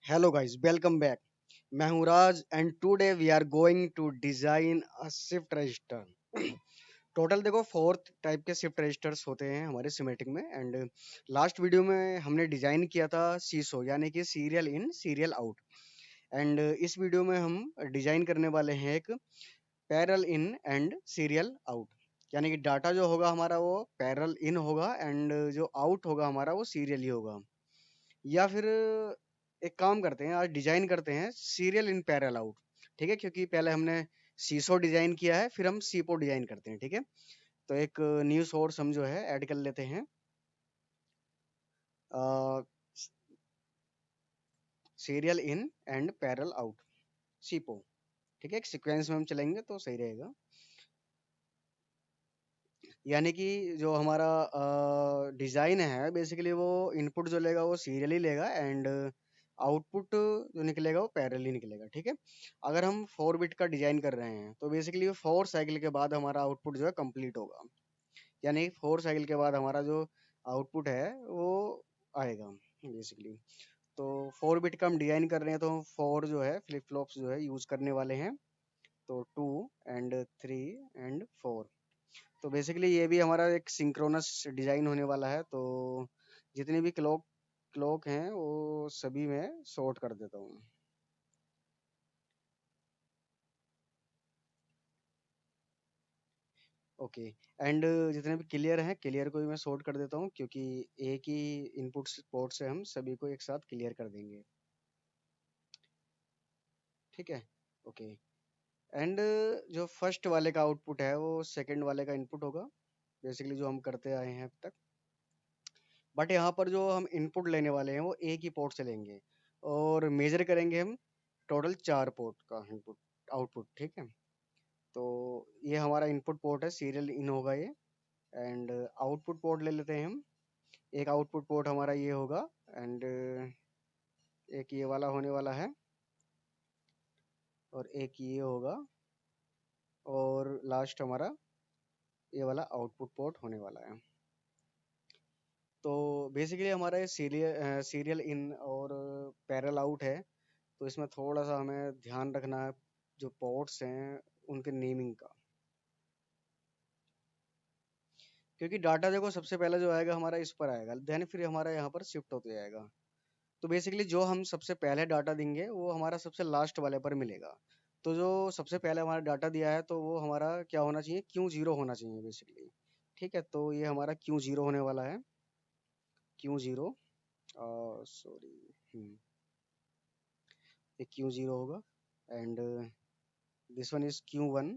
Hello guys, welcome back. मैं हूं Raj and today we are going to design a shift register. Total देखो 4 type के shift registers होते हैं हमारे सिमेटिक में। एंड लास्ट वीडियो में हमने डिजाइन किया था सीसो यानी कि serial in serial out. And इस वीडियो में हम डिजाइन करने वाले हैं एक parallel in and serial out, यानी कि डाटा जो होगा हमारा वो पैरेलल इन होगा एंड जो आउट होगा हमारा वो सीरियल ही होगा। या फिर एक काम करते हैं, आज डिजाइन करते हैं सीरियल इन पैरेलल आउट। ठीक है, क्योंकि पहले हमने सीसो डिजाइन किया है, फिर हम सीपो डिजाइन करते हैं। ठीक है, तो एक न्यू सोर्स हम जो है ऐड कर लेते हैं, serial in and parallel out सीपो। ठीक है, एक सीक्वेंस में हम चलेंगे तो सही रहेगा। यानी कि जो हमारा डिजाइन है बेसिकली वो इनपुट जो लेगा वो सीरियल ही लेगा एंड आउटपुट जो निकलेगा वो पैरेलल ही निकलेगा। ठीक है, अगर हम 4 बिट का डिजाइन कर रहे हैं तो बेसिकली 4 साइकिल के बाद हमारा आउटपुट जो है कंप्लीट होगा। यानी 4 साइकिल के बाद हमारा जो आउटपुट है वो आएगा बेसिकली। तो 4 बिट का हम डिजाइन कर रहे हैं तो हम 4 जो है फ्लिप फ्लॉप्स जो है यूज करने वाले हैं। तो 2 एंड 3 एंड 4। तो बेसिकली ये भी हमारा एक सिंक्रोनस डिजाइन होने वाला है। तो जितने भी क्लॉक क्लॉक हैं वो सभी मैं सॉर्ट कर देता हूँ। ओके, एंड जितने भी क्लियर हैं क्लियर को भी मैं सॉर्ट कर देता हूँ, क्योंकि एक ही इनपुट पोर्ट से हम सभी को एक साथ क्लियर कर देंगे। ठीक है, ओके। एंड जो फर्स्ट वाले का आउटपुट है वो सेकंड वाले का इनपुट होगा, बेसिकली जो हम करते आए हैं अब तक। बट यहाँ पर जो हम इनपुट लेने वाले हैं वो एक ही पोर्ट से लेंगे और मेजर करेंगे हम टोटल 4 पोर्ट का इनपुट आउटपुट। ठीक है, तो ये हमारा इनपुट पोर्ट है, सीरियल इन होगा ये। एंड आउटपुट पोर्ट ले लेते हैं हम। एक आउटपुट पोर्ट हमारा ये होगा एंड एक ये वाला होने वाला है और एक ये होगा और लास्ट हमारा ये वाला आउटपुट पोर्ट होने वाला है। तो बेसिकली हमारा ये सीरियल इन और पैरेलल आउट है। तो इसमें थोड़ा सा हमें ध्यान रखना है जो पोर्ट्स हैं उनके नेमिंग का, क्योंकि डाटा देखो सबसे पहले जो आएगा हमारा इस पर आएगा, देन फिर हमारा यहाँ पर शिफ्ट होते जाएगा। तो बेसिकली जो हम सबसे पहले डाटा देंगे वो हमारा सबसे लास्ट वाले पर मिलेगा। तो जो सबसे पहले हमारा डाटा दिया है तो वो हमारा क्या होना चाहिए, Q0 होना चाहिए बेसिकली। ठीक है, तो ये हमारा Q0 होने वाला है। Q0, सॉरी, ये Q0 होगा and this one is Q1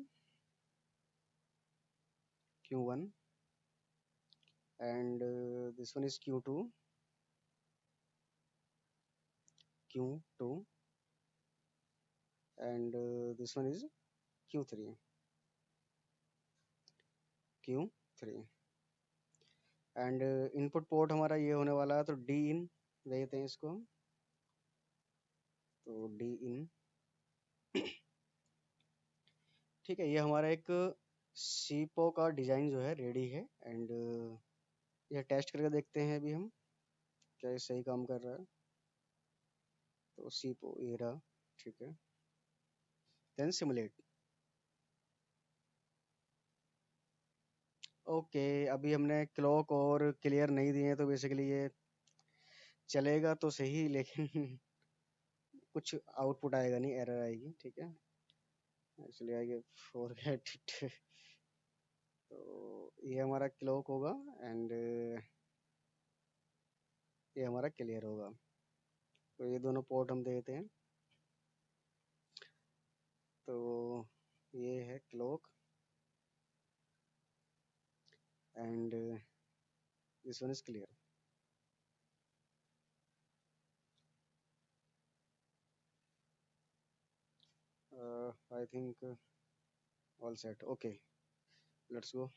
and this one is Q2 and this one is Q3 Q3। And input port हमारा ये होने वाला है, तो डी इन देते हैं इसको हम। तो डी इन, ठीक है, ये हमारा एक सीपो का डिजाइन जो है रेडी है। एंड ये टेस्ट करके देखते हैं अभी हम क्या ये सही काम कर रहा है। तो सीपो ये रहा, ठीक है। Then simulate. ओके, अभी हमने क्लॉक और क्लियर नहीं दिए हैं तो बेसिकली ये चलेगा तो सही, लेकिन कुछ आउटपुट आएगा नहीं, एरर आएगी। ठीक है, इसलिए आगे फॉरगेट इट। तो ये हमारा क्लॉक होगा एंड ये हमारा क्लियर होगा। तो ये दोनों पोर्ट हम देते हैं। तो ये है clock and this one is clear. I think all set. Okay, let's go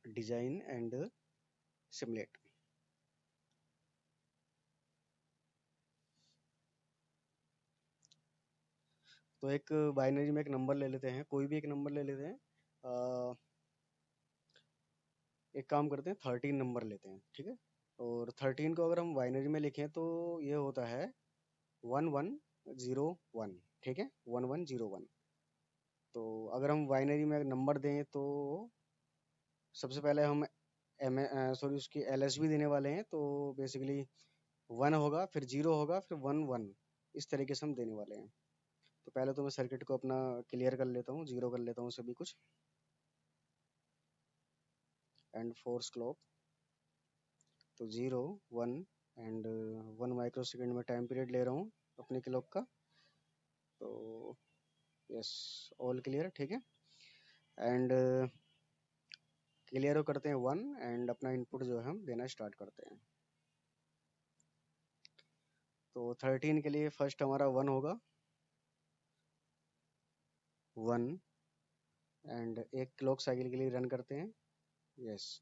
design and simulate. तो एक बाइनरी में एक नंबर ले लेते हैं, कोई भी एक नंबर ले लेते हैं। एक काम करते हैं, 13 नंबर लेते हैं। ठीक है, और 13 को अगर हम बाइनरी में लिखें तो ये होता है 1101। ठीक है, 1101। तो अगर हम बाइनरी में नंबर दें तो सबसे पहले हम सॉरी उसकी एलएसबी देने वाले हैं, तो बेसिकली 1 होगा, फिर 0 होगा, फिर 1 1, इस तरीके से हम देने वाले हैं। तो पहले तो मैं सर्किट को अपना क्लियर कर लेता हूँ, जीरो कर लेता हूँ सभी कुछ, एंड फोर्स क्लॉक। तो 0 1 एंड 1 माइक्रो सेकेंड में टाइम पीरियड ले रहा हूँ अपनी क्लॉक का। तो यस, ऑल क्लियर, ठीक है। एंड क्लियर करते हैं 1, एंड अपना इनपुट जो है हम देना स्टार्ट करते हैं। तो 13 के लिए फर्स्ट हमारा 1 होगा, 1, एंड एक क्लॉक साइकिल के लिए रन करते हैं। यस,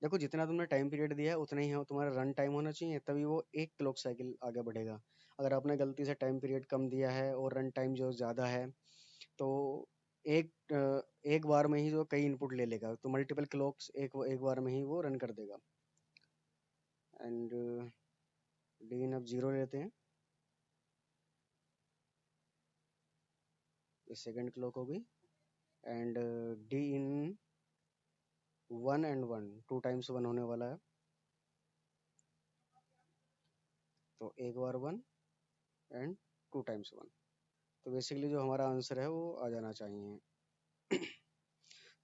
देखो जितना तुमने टाइम पीरियड दिया है उतना ही तुम्हारा रन टाइम होना चाहिए, तभी वो एक क्लॉक साइकिल आगे बढ़ेगा। अगर आपने गलती से टाइम पीरियड कम दिया है और रन टाइम जो ज़्यादा है, तो एक बार में ही जो कई इनपुट ले लेगा, तो मल्टीपल क्लॉक्स एक बार में ही वो रन कर देगा। एंड डी इन अब 0 लेते हैं, ये सेकेंड क्लॉक हो गई। And D in 1 and 1, 2 times 1 होने वाला है, तो एक बार 1 एंड 2 टाइम्स 1। तो बेसिकली जो हमारा आंसर है वो आ जाना चाहिए।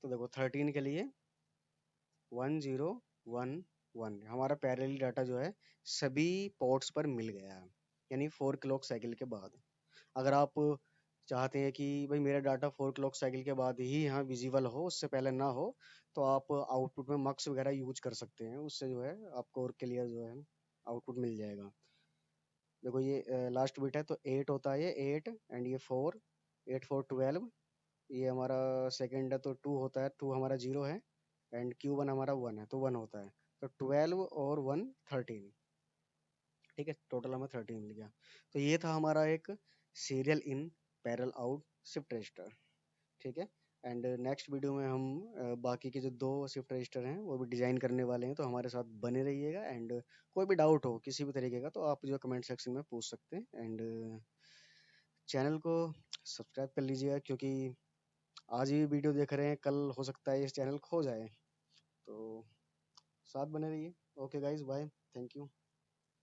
तो देखो 13 के लिए 1011, हमारा पैरेलल डाटा जो है सभी पोर्ट्स पर मिल गया है, यानी 4 क्लॉक साइकिल के बाद। अगर आप चाहते हैं कि भाई मेरा डाटा 4 क्लॉक साइकिल के बाद ही यहाँ विजिबल हो, उससे पहले ना हो, तो आप आउटपुट में मक्स वगैरह यूज कर सकते हैं, उससे जो है आपको और क्लियर जो है आउटपुट मिल जाएगा। देखो ये लास्ट बिट है, तो 8 होता है, ये 8 एंड ये 4, 8 4 12। ये हमारा सेकंड है, तो 2 होता है, 2 हमारा 0 है, एंड Q1 हमारा 1 है, तो 1 होता है। तो 12 और 1 13, ठीक है, टोटल हमें 13 मिल गया। तो ये था हमारा एक serial in parallel out shift register, ठीक है। एंड नेक्स्ट वीडियो में हम बाकी के जो दो शिफ्ट रजिस्टर हैं वो भी डिजाइन करने वाले हैं, तो हमारे साथ बने रहिएगा। एंड कोई भी डाउट हो किसी भी तरीके का तो आप जो कमेंट सेक्शन में पूछ सकते हैं। एंड चैनल को सब्सक्राइब कर लीजिएगा, क्योंकि आज ही वीडियो देख रहे हैं, कल हो सकता है इस चैनल खो जाए, तो साथ बने रहिए। Okay guys, bye, thank you.